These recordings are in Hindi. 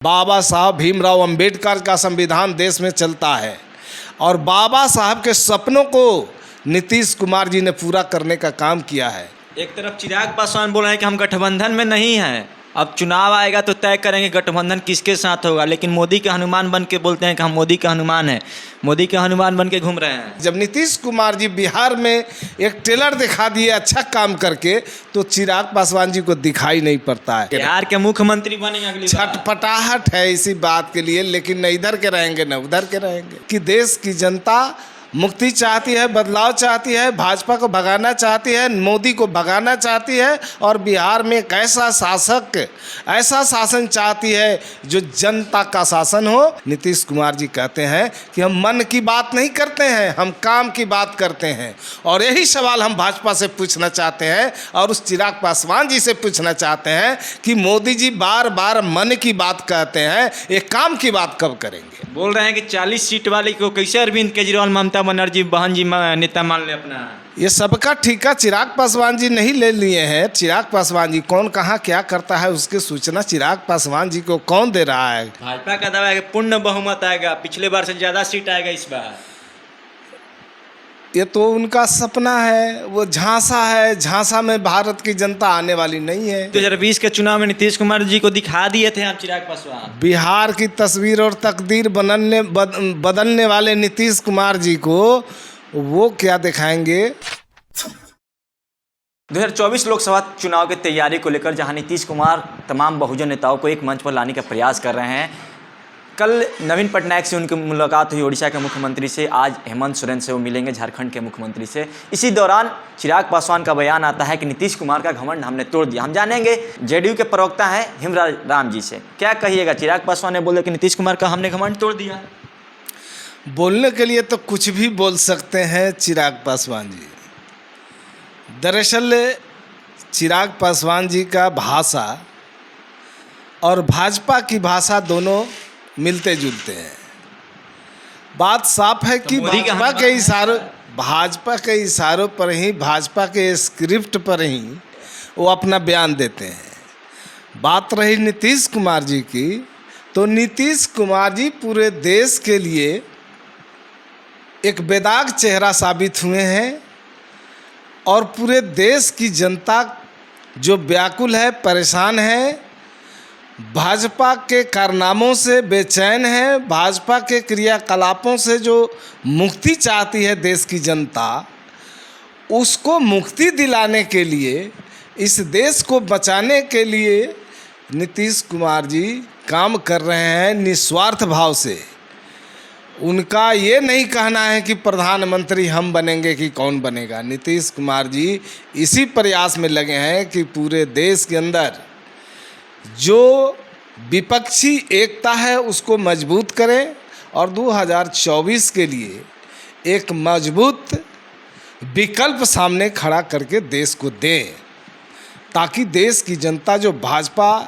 बाबा साहब भीमराव अंबेडकर का संविधान देश में चलता है और बाबा साहब के सपनों को नीतीश कुमार जी ने पूरा करने का काम किया है। एक तरफ चिराग पासवान बोल रहे हैं कि हम गठबंधन में नहीं हैं, अब चुनाव आएगा तो तय करेंगे गठबंधन किसके साथ होगा, लेकिन मोदी के हनुमान बन के बोलते हैं कि हम मोदी का हनुमान हैं, मोदी के हनुमान बन के घूम रहे हैं। जब नीतीश कुमार जी बिहार में एक टेलर दिखा दिए अच्छा काम करके, तो चिराग पासवान जी को दिखाई नहीं पड़ता है। बिहार के मुख्यमंत्री बनेंगे अगली बार। छटपटाहट है इसी बात के लिए, लेकिन न इधर के रहेंगे न उधर के रहेंगे कि देश की जनता मुक्ति चाहती है, बदलाव चाहती है, भाजपा को भगाना चाहती है, मोदी को भगाना चाहती है और बिहार में एक ऐसा शासक, ऐसा शासन चाहती है जो जनता का शासन हो। नीतीश कुमार जी कहते हैं कि हम मन की बात नहीं करते हैं, हम काम की बात करते हैं, और यही सवाल हम भाजपा से पूछना चाहते हैं और उस चिराग पासवान जी से पूछना चाहते हैं कि मोदी जी बार बार मन की बात कहते हैं, एक काम की बात कब करेंगे। बोल रहे हैं कि 40 सीट वाले को कैसे अरविंद केजरीवाल, ममता बनर्जी बहन जी नेता मान ले अपना। ये सबका ठेका चिराग पासवान जी नहीं ले लिए हैं। चिराग पासवान जी कौन कहाँ क्या करता है उसकी सूचना चिराग पासवान जी को कौन दे रहा है। भाजपा का दावा है कि पूर्ण बहुमत आएगा, पिछले बार से ज़्यादा सीट आएगा इस बार। ये तो उनका सपना है, वो झांसा है, झांसा में भारत की जनता आने वाली नहीं है। 2020 के चुनाव में नीतीश कुमार जी को दिखा दिए थे आप चिराग पासवान। बिहार की तस्वीर और तकदीर बदलने वाले नीतीश कुमार जी को वो क्या दिखाएंगे। 2024 लोकसभा चुनाव की तैयारी को लेकर जहां नीतीश कुमार तमाम बहुजन नेताओं को एक मंच पर लाने का प्रयास कर रहे हैं। कल नवीन पटनायक से उनकी मुलाकात हुई, ओडिशा के मुख्यमंत्री से, आज हेमंत सोरेन से वो मिलेंगे, झारखंड के मुख्यमंत्री से। इसी दौरान चिराग पासवान का बयान आता है कि नीतीश कुमार का घमंड हमने तोड़ दिया। हम जानेंगे जेडीयू के प्रवक्ता हैं हिमराज राम जी से, क्या कहिएगा। चिराग पासवान ने बोले कि नीतीश कुमार का हमने घमंड तोड़ दिया। बोलने के लिए तो कुछ भी बोल सकते हैं चिराग पासवान जी। दरअसल चिराग पासवान जी का भाषा और भाजपा की भाषा दोनों मिलते जुलते हैं। बात साफ है कि भाजपा के इशारों पर ही, भाजपा के स्क्रिप्ट पर ही वो अपना बयान देते हैं। बात रही नीतीश कुमार जी की, तो नीतीश कुमार जी पूरे देश के लिए एक बेदाग चेहरा साबित हुए हैं और पूरे देश की जनता जो व्याकुल है, परेशान है, भाजपा के कारनामों से बेचैन है, भाजपा के क्रियाकलापों से जो मुक्ति चाहती है देश की जनता, उसको मुक्ति दिलाने के लिए, इस देश को बचाने के लिए नीतीश कुमार जी काम कर रहे हैं निस्वार्थ भाव से। उनका ये नहीं कहना है कि प्रधानमंत्री हम बनेंगे कि कौन बनेगा। नीतीश कुमार जी इसी प्रयास में लगे हैं कि पूरे देश के अंदर जो विपक्षी एकता है उसको मजबूत करें और 2024 के लिए एक मजबूत विकल्प सामने खड़ा करके देश को दें, ताकि देश की जनता जो भाजपा,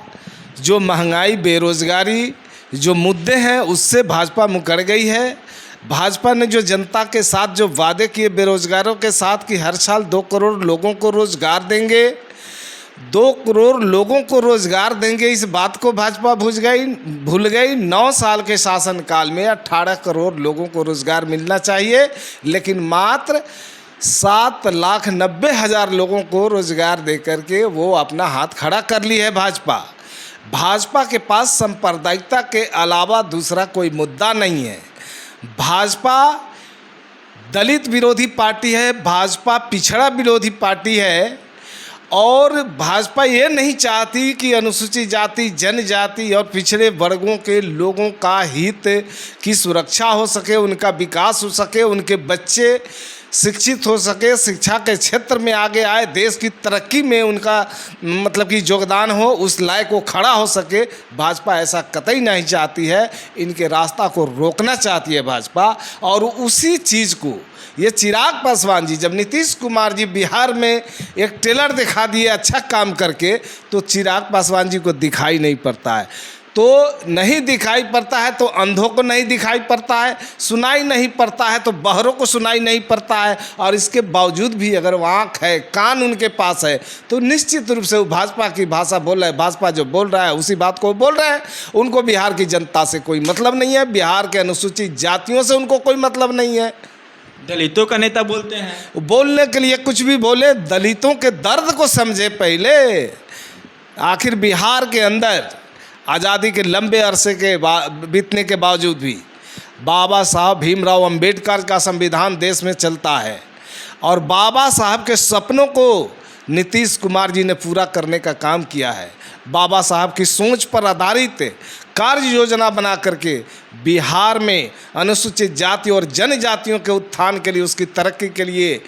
जो महंगाई, बेरोजगारी जो मुद्दे हैं उससे भाजपा मुकर गई है। भाजपा ने जो जनता के साथ जो वादे किए बेरोजगारों के साथ कि हर साल 2 करोड़ लोगों को रोजगार देंगे, 2 करोड़ लोगों को रोजगार देंगे, इस बात को भाजपा भूल गई। 9 साल के शासनकाल में 18 करोड़ लोगों को रोजगार मिलना चाहिए, लेकिन मात्र 7,90,000 लोगों को रोजगार दे करके वो अपना हाथ खड़ा कर ली है भाजपा के पास सांप्रदायिकता के अलावा दूसरा कोई मुद्दा नहीं है। भाजपा दलित विरोधी पार्टी है, भाजपा पिछड़ा विरोधी पार्टी है और भाजपा ये नहीं चाहती कि अनुसूचित जाति, जनजाति और पिछड़े वर्गों के लोगों का हित की सुरक्षा हो सके, उनका विकास हो सके, उनके बच्चे शिक्षित हो सके, शिक्षा के क्षेत्र में आगे आए, देश की तरक्की में उनका मतलब कि योगदान हो, उस लायक वो खड़ा हो सके। भाजपा ऐसा कतई नहीं चाहती है, इनके रास्ता को रोकना चाहती है भाजपा। और उसी चीज़ को ये चिराग पासवान जी, जब नीतीश कुमार जी बिहार में एक टेलर दिखा दिए अच्छा काम करके, तो चिराग पासवान जी को दिखाई नहीं पड़ता है। तो नहीं दिखाई पड़ता है तो अंधों को नहीं दिखाई पड़ता है, सुनाई नहीं पड़ता है तो बहरों को सुनाई नहीं पड़ता है। और इसके बावजूद भी अगर वो आँख है, कान उनके पास है, तो निश्चित रूप से वो भाजपा की भाषा बोल रहा है। भाजपा जो बोल रहा है उसी बात को बोल रहे हैं। उनको बिहार की जनता से कोई मतलब नहीं है, बिहार के अनुसूचित जातियों से उनको कोई मतलब नहीं है। दलितों का नेता बोलते हैं, बोलने के लिए कुछ भी बोले, दलितों के दर्द को समझे पहले। आखिर बिहार के अंदर आज़ादी के लंबे अरसे के बीतने के बावजूद भी बाबा साहब भीमराव अंबेडकर का संविधान देश में चलता है, और बाबा साहब के सपनों को नीतीश कुमार जी ने पूरा करने का काम किया है। बाबा साहब की सोच पर आधारित कार्य योजना बना करके बिहार में अनुसूचित जाति और जनजातियों के उत्थान के लिए, उसकी तरक्की के लिए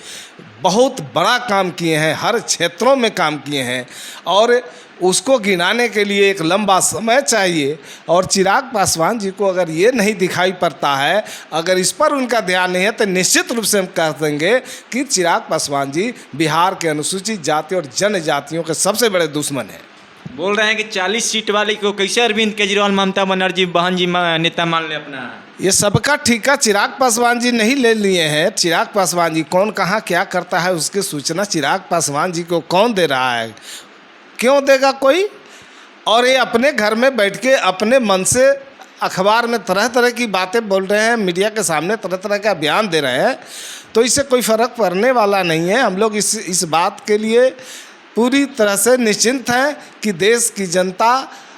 बहुत बड़ा काम किए हैं, हर क्षेत्रों में काम किए हैं। और उसको गिनाने के लिए एक लंबा समय चाहिए। और चिराग पासवान जी को अगर ये नहीं दिखाई पड़ता है, अगर इस पर उनका ध्यान नहीं है, तो निश्चित रूप से हम कह देंगे कि चिराग पासवान जी बिहार के अनुसूचित जाति और जनजातियों के सबसे बड़े दुश्मन हैं। बोल रहे हैं कि 40 सीट वाले को कैसे अरविंद केजरीवाल, ममता बनर्जी बहन जी नेता मान ले अपना। ये सबका ठेका चिराग पासवान जी नहीं ले लिए हैं। चिराग पासवान जी कौन कहाँ क्या करता है उसकी सूचना चिराग पासवान जी को कौन दे रहा है, क्यों देगा कोई? और ये अपने घर में बैठ के अपने मन से अखबार में तरह तरह की बातें बोल रहे हैं, मीडिया के सामने तरह तरह का बयान दे रहे हैं, तो इससे कोई फ़र्क पड़ने वाला नहीं है। हम लोग इस बात के लिए पूरी तरह से निश्चिंत हैं कि देश की जनता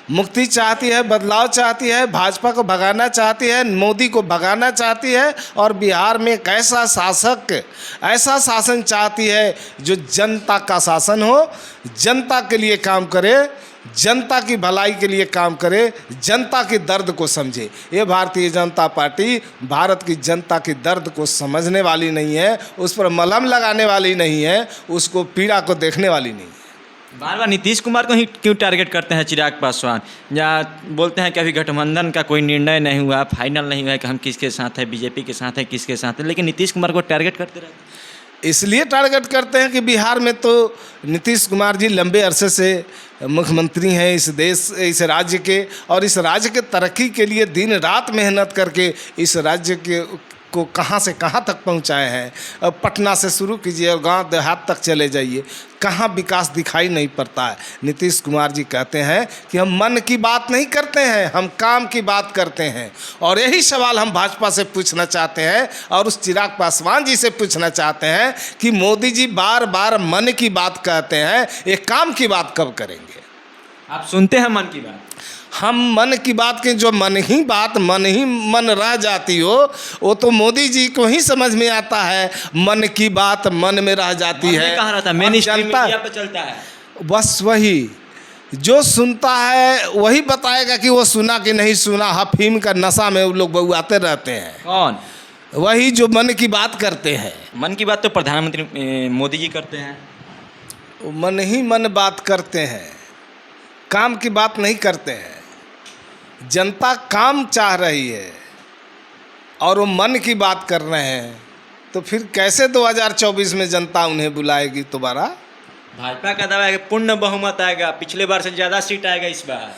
मुक्ति चाहती है, बदलाव चाहती है, भाजपा को भगाना चाहती है, मोदी को भगाना चाहती है, और बिहार में एक ऐसा शासक, ऐसा शासन चाहती है जो जनता का शासन हो, जनता के लिए काम करे, जनता की भलाई के लिए काम करे, जनता के दर्द को समझे। ये भारतीय जनता पार्टी भारत की जनता की दर्द को समझने वाली नहीं है, उस पर मलहम लगाने वाली नहीं है, उसको पीड़ा को देखने वाली नहीं है। बार बार नीतीश कुमार को ही क्यों टारगेट करते हैं चिराग पासवान? या बोलते हैं कि अभी गठबंधन का कोई निर्णय नहीं हुआ, फाइनल नहीं हुआ है कि हम किसके साथ है, बीजेपी के साथ है, किसके साथ है, लेकिन नीतीश कुमार को टारगेट करते रहते हैं। इसलिए टारगेट करते हैं कि बिहार में तो नीतीश कुमार जी लंबे अरसे से मुख्यमंत्री हैं इस देश, इस राज्य के, और इस राज्य के तरक्की के लिए दिन रात मेहनत करके इस राज्य को कहाँ से कहाँ तक पहुँचाए हैं। अब पटना से शुरू कीजिए और गांव देहात तक चले जाइए, कहाँ विकास दिखाई नहीं पड़ता है। नीतीश कुमार जी कहते हैं कि हम मन की बात नहीं करते हैं, हम काम की बात करते हैं। और यही सवाल हम भाजपा से पूछना चाहते हैं और उस चिराग पासवान जी से पूछना चाहते हैं कि मोदी जी बार बार मन की बात कहते हैं, ये काम की बात कब करेंगे? आप सुनते हैं मन की बात? हम मन की बात के जो मन ही मन रह जाती हो, वो तो मोदी जी को ही समझ में आता है। मन की बात मन में रह जाती है। कहाँ रहता है? मेन स्ट्रीम मीडिया पे चलता है। बस वही जो सुनता है वही बताएगा कि वो सुना कि नहीं सुना। अफीम का नशा में वो लोग बउआते रहते हैं। कौन? वही जो मन की बात करते हैं। मन की बात तो प्रधानमंत्री मोदी जी करते हैं। वो मन ही मन बात करते हैं, काम की बात नहीं करते हैं। जनता काम चाह रही है और वो मन की बात कर रहे हैं, तो फिर कैसे 2024 में जनता उन्हें बुलाएगी दोबारा? भाजपा का दावा है कि पूर्ण बहुमत आएगा, पिछले बार से ज़्यादा सीट आएगा इस बार।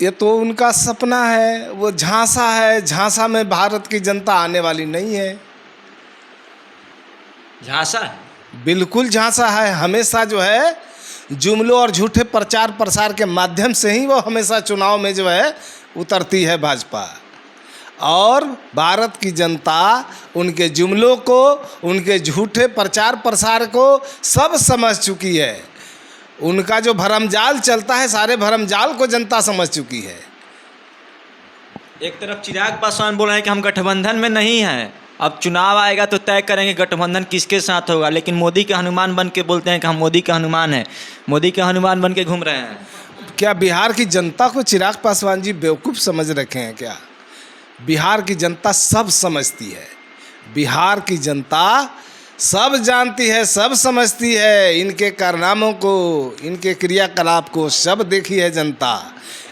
ये तो उनका सपना है, वो झांसा है। झांसा में भारत की जनता आने वाली नहीं है। झांसा है? बिल्कुल झांसा है। हमेशा जो है जुमलों और झूठे प्रचार प्रसार के माध्यम से ही वो हमेशा चुनाव में जो है उतरती है भाजपा। और भारत की जनता उनके जुमलों को, उनके झूठे प्रचार प्रसार को सब समझ चुकी है। उनका जो भरमजाल चलता है, सारे भरमजाल को जनता समझ चुकी है। एक तरफ चिराग पासवान बोल रहे हैं कि हम गठबंधन में नहीं हैं, अब चुनाव आएगा तो तय करेंगे गठबंधन किसके साथ होगा, लेकिन मोदी के हनुमान बन के बोलते हैं कि हम मोदी का हनुमान हैं, मोदी के हनुमान बन के घूम रहे हैं। क्या बिहार की जनता को चिराग पासवान जी बेवकूफ़ समझ रखे हैं क्या? बिहार की जनता सब समझती है। बिहार की जनता सब जानती है, सब समझती है। इनके कारनामों को, इनके क्रियाकलाप को सब देखी है जनता।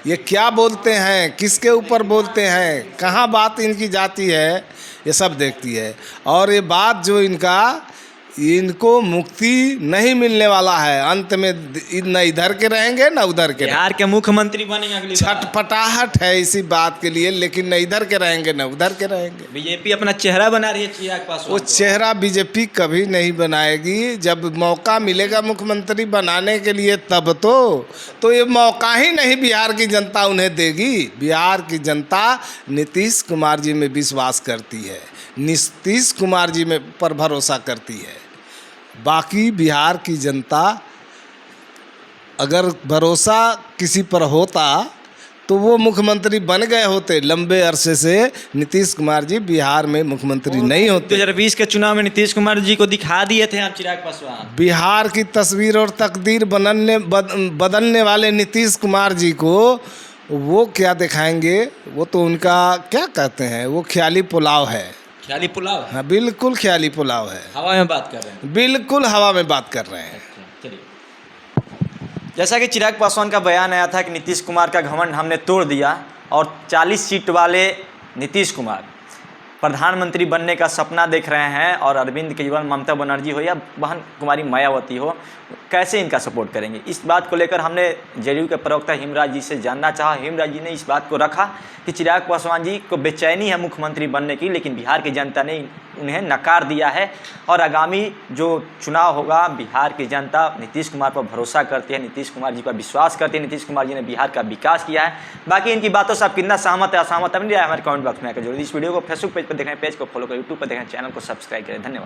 ये क्या बोलते हैं, किसके ऊपर बोलते हैं, कहाँ बात इनकी जाती है, ये सब देखती है। और ये बात जो इनका इनको मुक्ति नहीं मिलने वाला है। अंत में न इधर के रहेंगे न उधर के बिहार के मुख्यमंत्री बनेंगे अगली बार। छटपटाहट है इसी बात के लिए, लेकिन न इधर के रहेंगे न उधर के रहेंगे। बीजेपी अपना चेहरा बना रही है चिराग पासवान वो को। चेहरा बीजेपी कभी नहीं बनाएगी। जब मौका मिलेगा मुख्यमंत्री बनाने के लिए तब तो ये मौका ही नहीं बिहार की जनता उन्हें देगी। बिहार की जनता नीतीश कुमार जी में विश्वास करती है, नीतीश कुमार जी में पर भरोसा करती है। बाकी बिहार की जनता अगर भरोसा किसी पर होता तो वो मुख्यमंत्री बन गए होते। लंबे अरसे से नीतीश कुमार जी बिहार में मुख्यमंत्री नहीं होते। 2020 के चुनाव में नीतीश कुमार जी को दिखा दिए थे आप चिराग पासवान। बिहार की तस्वीर और तकदीर बदलने वाले नीतीश कुमार जी को वो क्या दिखाएंगे? वो तो उनका क्या कहते हैं, वो ख्याली पुलाव है। ख्याली पुलाव? हाँ बिल्कुल ख्याली पुलाव है। हवा में बात कर रहे हैं। बिल्कुल हवा में बात कर रहे हैं। चलिए, जैसा कि चिराग पासवान का बयान आया था कि नीतीश कुमार का घमंड हमने तोड़ दिया और 40 सीट वाले नीतीश कुमार प्रधानमंत्री बनने का सपना देख रहे हैं, और अरविंद केजरीवाल, ममता बनर्जी हो या बहन कुमारी मायावती हो, कैसे इनका सपोर्ट करेंगे? इस बात को लेकर हमने जेडीयू के प्रवक्ता हिमराज जी से जानना चाहा। हिमराज जी ने इस बात को रखा कि चिराग पासवान जी को बेचैनी है मुख्यमंत्री बनने की, लेकिन बिहार की जनता ने उन्हें नकार दिया है और आगामी जो चुनाव होगा बिहार की जनता नीतीश कुमार पर भरोसा करती है, नीतीश कुमार जी पर विश्वास करती है। नीतीश कुमार जी ने बिहार का विकास किया है। बाकी इनकी बातों से आप कितना सहमत है असहमत है हमारे कमेंट बॉक्स में आकर जरूर। इस वीडियो को फेसबुक पेज पर देखें, पेज को फॉलो करें, यूट्यूब पर देखें, चैनल को सब्सक्राइब करें। धन्यवाद।